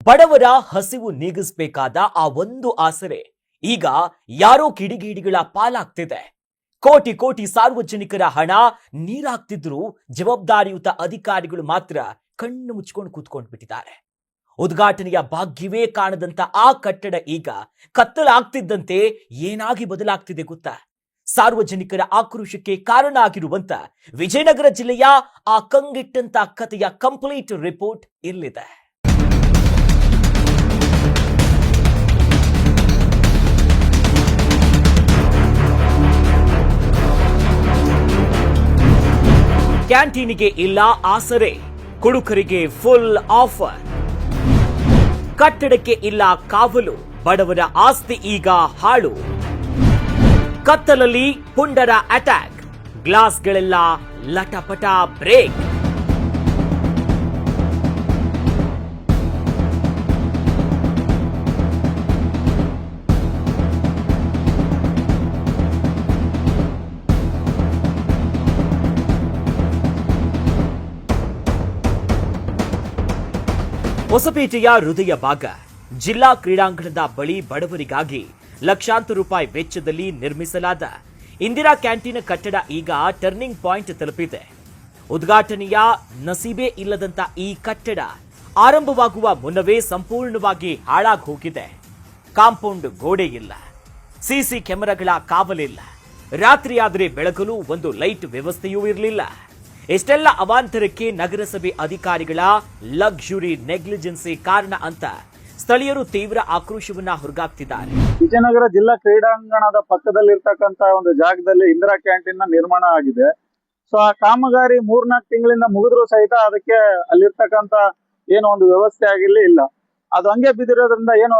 ಬಡವರ ಹಸಿವು ನೀಗಿಸಬೇಕಾದ ಆ ಒಂದು ಆಸರೆ ಈಗ ಯಾರೋ ಕಿಡಿಗೇಡಿಗಳ ಪಾಲಾಗ್ತಿದೆ. ಕೋಟಿ ಕೋಟಿ ಸಾರ್ವಜನಿಕರ ಹಣ ನೀರಾಗ್ತಿದ್ರು ಜವಾಬ್ದಾರಿಯುತ ಅಧಿಕಾರಿಗಳು ಮಾತ್ರ ಕಣ್ಣು ಮುಚ್ಚಿಕೊಂಡು ಕೂತ್ಕೊಂಡು ಬಿಟ್ಟಿದ್ದಾರೆ. ಉದ್ಘಾಟನೆಯ ಭಾಗ್ಯವೇ ಕಾಣದಂತ ಆ ಕಟ್ಟಡ ಈಗ ಕತ್ತಲಾಗ್ತಿದ್ದಂತೆ ಏನಾಗಿ ಬದಲಾಗ್ತಿದೆ ಗೊತ್ತಾ? ಸಾರ್ವಜನಿಕರ ಆಕ್ರೋಶಕ್ಕೆ ಕಾರಣ ಆಗಿರುವಂತ ವಿಜಯನಗರ ಜಿಲ್ಲೆಯ ಆ ಕಂಗೆಟ್ಟಂತ ಕಥೆಯ ಕಂಪ್ಲೀಟ್ ರಿಪೋರ್ಟ್ ಇಲ್ಲಿದೆ. ಕ್ಯಾಂಟೀನಿಗೆ ಇಲ್ಲ ಆಸರೆ, ಕುಡುಕರಿಗೆ ಫುಲ್ ಆಫರ್. ಕಟ್ಟಡಕ್ಕೆ ಇಲ್ಲ ಕಾವಲು, ಬಡವರ ಆಸ್ತಿ ಈಗ ಹಾಳು. ಕತ್ತಲಲ್ಲಿ ಪುಂಡರ ಅಟ್ಯಾಕ್, ಗ್ಲಾಸ್ಗಳೆಲ್ಲ ಲಟಪಟ ಬ್ರೇಕ್. ಹೊಸಪೇಟೆಯ ಹೃದಯ ಭಾಗ ಜಿಲ್ಲಾ ಕ್ರೀಡಾಂಗಣದ ಬಳಿ ಬಡವರಿಗಾಗಿ ಲಕ್ಷಾಂತರ ರೂಪಾಯಿ ವೆಚ್ಚದಲ್ಲಿ ನಿರ್ಮಿಸಲಾದ ಇಂದಿರಾ ಕ್ಯಾಂಟೀನ್ ಕಟ್ಟಡ ಈಗ ಟರ್ನಿಂಗ್ ಪಾಯಿಂಟ್ ತಲುಪಿದೆ. ಉದ್ಘಾಟನೆಯ ನಸೀಬೆ ಇಲ್ಲದಂತ ಈ ಕಟ್ಟಡ ಆರಂಭವಾಗುವ ಮುನ್ನವೇ ಸಂಪೂರ್ಣವಾಗಿ ಹಾಳಾಗಿ ಹೋಗಿದೆ. ಕಾಂಪೌಂಡ್ ಗೋಡೆ ಇಲ್ಲ, ಸಿಸಿ ಕ್ಯಾಮೆರಾಗಳ ಕಾವಲಿಲ್ಲ, ರಾತ್ರಿಯಾದರೆ ಬೆಳಗಲು ಒಂದು ಲೈಟ್ ವ್ಯವಸ್ಥೆಯೂ ಇರಲಿಲ್ಲ. ಇಷ್ಟೆಲ್ಲ ಅವಾಂತರಕ್ಕೆ ನಗರಸಭೆ ಅಧಿಕಾರಿಗಳ ಲಕ್ಸುರಿ ನೆಗ್ಲಿಜೆನ್ಸಿ ಕಾರಣ ಅಂತ ಸ್ಥಳೀಯರು ತೀವ್ರ ಆಕ್ರೋಶವನ್ನ ಹೊರಗಾಗ್ತಿದ್ದಾರೆ. ವಿಜಯನಗರ ಜಿಲ್ಲಾ ಕ್ರೀಡಾಂಗಣದ ಪಕ್ಕದಲ್ಲಿರ್ತಕ್ಕಂತ ಒಂದು ಜಾಗದಲ್ಲಿ ಇಂದಿರಾ ಕ್ಯಾಂಟೀನ್ ನಿರ್ಮಾಣ ಆಗಿದೆ. ಸೊ ಆ ಕಾಮಗಾರಿ 3-4 ತಿಂಗಳಿಂದ ಮುಗಿದ್ರು ಸಹಿತ ಅದಕ್ಕೆ ಅಲ್ಲಿರ್ತಕ್ಕಂತ ಏನೋ ಒಂದು ವ್ಯವಸ್ಥೆ ಆಗಿರ್ಲಿ ಇಲ್ಲ. ಅದು ಹಂಗೆ ಬಿದ್ದಿರೋದ್ರಿಂದ ಏನು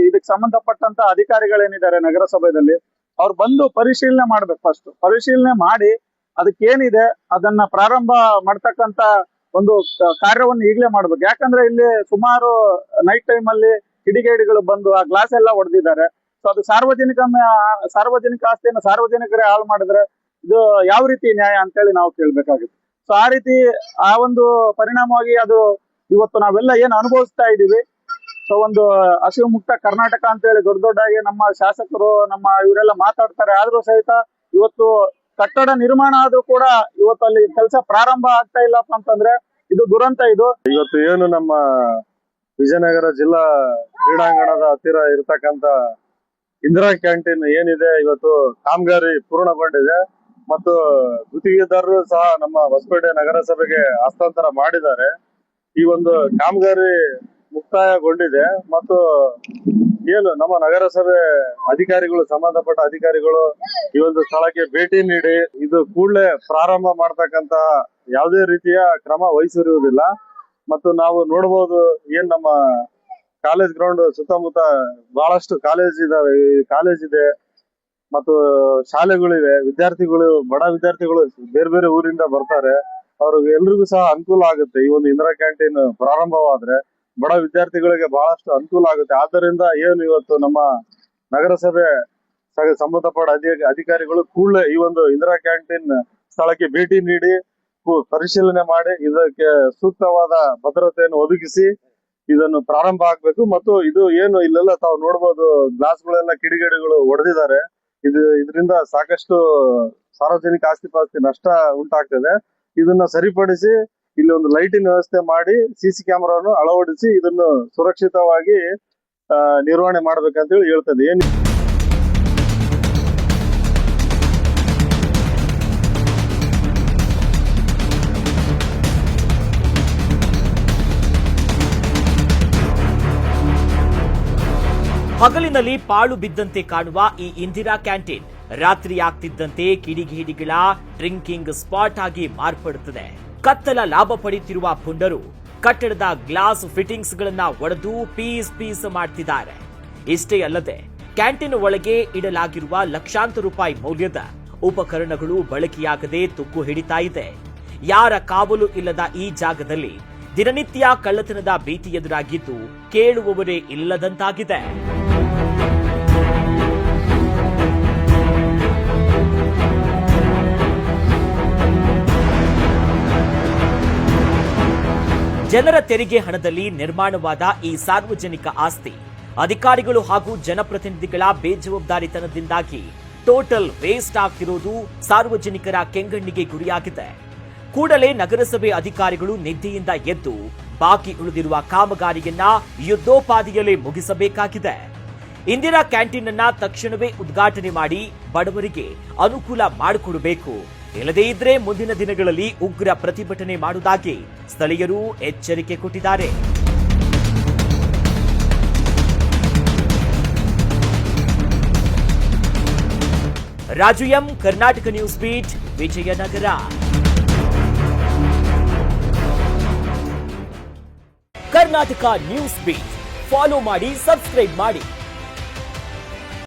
ಇದಕ್ಕೆ ಸಂಬಂಧಪಟ್ಟಂತ ಅಧಿಕಾರಿಗಳೇನಿದ್ದಾರೆ ನಗರಸಭೆಯಲ್ಲಿ ಅವ್ರು ಬಂದು ಪರಿಶೀಲನೆ ಮಾಡ್ಬೇಕು. ಫಸ್ಟ್ ಪರಿಶೀಲನೆ ಮಾಡಿ ಅದಕ್ಕೇನಿದೆ ಅದನ್ನ ಪ್ರಾರಂಭ ಮಾಡ್ತಕ್ಕಂತ ಒಂದು ಕಾರ್ಯವನ್ನು ಈಗಲೇ ಮಾಡ್ಬೇಕು. ಯಾಕಂದ್ರೆ ಇಲ್ಲಿ ಸುಮಾರು ನೈಟ್ ಟೈಮ್ ಅಲ್ಲಿ ಕಿಡಿಗೇಡಿಗಳು ಬಂದು ಆ ಗ್ಲಾಸ್ ಎಲ್ಲ ಹೊಡೆದಿದ್ದಾರೆ. ಸೊ ಅದು ಸಾರ್ವಜನಿಕ ಆಸ್ತಿಯನ್ನು ಸಾರ್ವಜನಿಕರೇ ಹಾಳು ಮಾಡಿದ್ರೆ ಇದು ಯಾವ ರೀತಿ ನ್ಯಾಯ ಅಂತೇಳಿ ನಾವು ಕೇಳ್ಬೇಕಾಗುತ್ತೆ. ಸೊ ಆ ರೀತಿ ಆ ಒಂದು ಪರಿಣಾಮವಾಗಿ ಅದು ಇವತ್ತು ನಾವೆಲ್ಲ ಏನು ಅನುಭವಿಸ್ತಾ ಇದ್ದೀವಿ. ಸೊ ಒಂದು ಹಸಿವು ಮುಕ್ತ ಕರ್ನಾಟಕ ಅಂತೇಳಿ ದೊಡ್ಡದಾಗಿ ನಮ್ಮ ಶಾಸಕರು ನಮ್ಮ ಇವರೆಲ್ಲ ಮಾತಾಡ್ತಾರೆ. ಆದ್ರೂ ಸಹಿತ ಇವತ್ತು ಕಟ್ಟಡ ನಿರ್ಮಾಣ ಆದ್ರೂ ಕೂಡ ಇವತ್ತು ಅಲ್ಲಿ ಕೆಲಸ ಪ್ರಾರಂಭ ಆಗ್ತಾ ಇಲ್ಲಪ್ಪ ಅಂತಂದ್ರೆ ಇದು ದುರಂತ. ಇವತ್ತು ಏನು ನಮ್ಮ ವಿಜಯನಗರ ಜಿಲ್ಲಾ ಕ್ರೀಡಾಂಗಣದ ಹತ್ತಿರ ಇರತಕ್ಕಂತ ಇಂದಿರಾ ಕ್ಯಾಂಟೀನ್ ಏನಿದೆ ಇವತ್ತು ಕಾಮಗಾರಿ ಪೂರ್ಣಗೊಂಡಿದೆ ಮತ್ತು ಗುತ್ತಿಗೆದಾರರು ಸಹ ನಮ್ಮ ಹೊಸಪೇಟೆ ನಗರಸಭೆಗೆ ಹಸ್ತಾಂತರ ಮಾಡಿದ್ದಾರೆ. ಈ ಒಂದು ಕಾಮಗಾರಿ ಮುಕ್ತಾಯಗೊಂಡಿದೆ ಮತ್ತು ಏನು ನಮ್ಮ ನಗರಸಭೆ ಅಧಿಕಾರಿಗಳು ಸಂಬಂಧಪಟ್ಟ ಅಧಿಕಾರಿಗಳು ಈ ಒಂದು ಸ್ಥಳಕ್ಕೆ ಭೇಟಿ ನೀಡಿ ಇದು ಕೂಡಲೇ ಪ್ರಾರಂಭ ಮಾಡ್ತಕ್ಕಂತ ಯಾವುದೇ ರೀತಿಯ ಕ್ರಮ ವಹಿಸಿರುವುದಿಲ್ಲ. ಮತ್ತು ನಾವು ನೋಡಬಹುದು ಏನ್ ನಮ್ಮ ಕಾಲೇಜ್ ಗ್ರೌಂಡ್ ಸುತ್ತಮುತ್ತ ಬಹಳಷ್ಟು ಕಾಲೇಜ್ ಇದೆ ಮತ್ತು ಶಾಲೆಗಳಿವೆ. ವಿದ್ಯಾರ್ಥಿಗಳು ಬಡ ವಿದ್ಯಾರ್ಥಿಗಳು ಬೇರೆ ಬೇರೆ ಊರಿಂದ ಬರ್ತಾರೆ. ಅವ್ರಿಗೆ ಎಲ್ರಿಗೂ ಸಹ ಅನುಕೂಲ ಆಗುತ್ತೆ. ಈ ಒಂದು ಇಂದಿರಾ ಕ್ಯಾಂಟೀನ್ ಪ್ರಾರಂಭವಾದ್ರೆ ಬಡ ವಿದ್ಯಾರ್ಥಿಗಳಿಗೆ ಬಹಳಷ್ಟು ಅನುಕೂಲ ಆಗುತ್ತೆ. ಆದ್ದರಿಂದ ಏನು ಇವತ್ತು ನಮ್ಮ ನಗರಸಭೆ ಸಂಬಂಧಪಟ್ಟ ಅಧಿಕಾರಿಗಳು ಕೂಡಲೇ ಈ ಒಂದು ಇಂದಿರಾ ಕ್ಯಾಂಟೀನ್ ಸ್ಥಳಕ್ಕೆ ಭೇಟಿ ನೀಡಿ ಪರಿಶೀಲನೆ ಮಾಡಿ ಇದಕ್ಕೆ ಸೂಕ್ತವಾದ ಭದ್ರತೆಯನ್ನು ಒದಗಿಸಿ ಇದನ್ನು ಪ್ರಾರಂಭ ಆಗ್ಬೇಕು. ಮತ್ತು ಇದು ಏನು ಇಲ್ಲೆಲ್ಲ ತಾವು ನೋಡ್ಬೋದು ಗ್ಲಾಸ್ಗಳೆಲ್ಲ ಕಿಡಿಗೇಡಿಗಳು ಹೊಡೆದಿದ್ದಾರೆ. ಇದರಿಂದ ಸಾಕಷ್ಟು ಸಾರ್ವಜನಿಕ ಆಸ್ತಿ ನಷ್ಟ ಉಂಟಾಗ್ತದೆ. ಇದನ್ನ ಸರಿಪಡಿಸಿ ಇಲ್ಲಿ ಒಂದು ಲೈಟಿನ ವ್ಯವಸ್ಥೆ ಮಾಡಿ ಸಿಸಿ ಕ್ಯಾಮೆರಾವನ್ನು ಅಳವಡಿಸಿ ಇದನ್ನು ಸುರಕ್ಷಿತವಾಗಿ ನಿರ್ವಹಣೆ ಮಾಡ್ಬೇಕಂತೇಳಿ ಹೇಳ್ತದೆ. ಹಗಲಿನಲ್ಲಿ ಪಾಳು ಬಿದ್ದಂತೆ ಕಾಣುವ ಈ ಇಂದಿರಾ ಕ್ಯಾಂಟೀನ್ ರಾತ್ರಿ ಆಗ್ತಿದ್ದಂತೆ ಕಿಡಿಗೇಡಿಗಳ ಡ್ರಿಂಕಿಂಗ್ ಸ್ಪಾಟ್ ಆಗಿ ಮಾರ್ಪಡುತ್ತದೆ. ಕತ್ತಲ ಲಾಭ ಪಡೆಯುತ್ತಿರುವ ಪುಂಡರು ಕಟ್ಟಡದ ಗ್ಲಾಸ್ ಫಿಟ್ಟಿಂಗ್ಸ್ ಗಳನ್ನ ಒಡೆದು ಪೀಸ್ ಮಾಡ್ತಿದ್ದಾರೆ. ಇಷ್ಟೇ ಅಲ್ಲದೆ ಕ್ಯಾಂಟೀನ್ ಒಳಗೆ ಇಡಲಾಗಿರುವ ಲಕ್ಷಾಂತರ ರೂಪಾಯಿ ಮೌಲ್ಯದ ಉಪಕರಣಗಳು ಬಳಕೆಯಾಗದೆ ತುಕ್ಕು ಹಿಡಿತಾ ಇದೆ. ಯಾರ ಕಾವಲು ಇಲ್ಲದ ಈ ಜಾಗದಲ್ಲಿ ದಿನನಿತ್ಯ ಕಳ್ಳತನದ ಭೀತಿ ಎದುರಾಗಿದ್ದು ಕೇಳುವವರೇ ಇಲ್ಲದಂತಾಗಿದೆ. ಜನರ ತೆರಿಗೆ ಹಣದಲ್ಲಿ ನಿರ್ಮಾಣವಾದ ಈ ಸಾರ್ವಜನಿಕ ಆಸ್ತಿ ಅಧಿಕಾರಿಗಳು ಹಾಗೂ ಜನಪ್ರತಿನಿಧಿಗಳ ಬೇಜವಾಬ್ದಾರಿತನದಿಂದಾಗಿ ಟೋಟಲ್ ವೇಸ್ಟ್ ಆಗ್ತಿರೋದು ಸಾರ್ವಜನಿಕರ ಕೆಂಗಣ್ಣಿಗೆ ಗುರಿಯಾಗಿದೆ. ಕೂಡಲೇ ನಗರಸಭೆ ಅಧಿಕಾರಿಗಳು ನಿದ್ದೆಯಿಂದ ಎದ್ದು ಬಾಕಿ ಉಳಿದಿರುವ ಕಾಮಗಾರಿಯನ್ನ ಯುದ್ಧೋಪಾದಿಯಲ್ಲಿ ಮುಗಿಸಬೇಕಾಗಿದೆ. ಇಂದಿರಾ ಕ್ಯಾಂಟೀನ್ ಅನ್ನ ತಕ್ಷಣವೇ ಉದ್ಘಾಟನೆ ಮಾಡಿ ಬಡವರಿಗೆ ಅನುಕೂಲ ಮಾಡಿಕೊಡಬೇಕು. ಇಲ್ಲದೇ ಇದ್ರೆ ಮುಂದಿನ ದಿನಗಳಲ್ಲಿ ಉಗ್ರ ಪ್ರತಿಭಟನೆ ಮಾಡುವುದಾಗಿ ಸ್ಥಳೀಯರು ಎಚ್ಚರಿಕೆ ಕೊಟ್ಟಿದ್ದಾರೆ. Raju M, Karnataka news beat, Vijayanagara. Karnataka news beat follow ಮಾಡಿ, ಸಬ್ಸ್ಕ್ರೈಬ್ ಮಾಡಿ.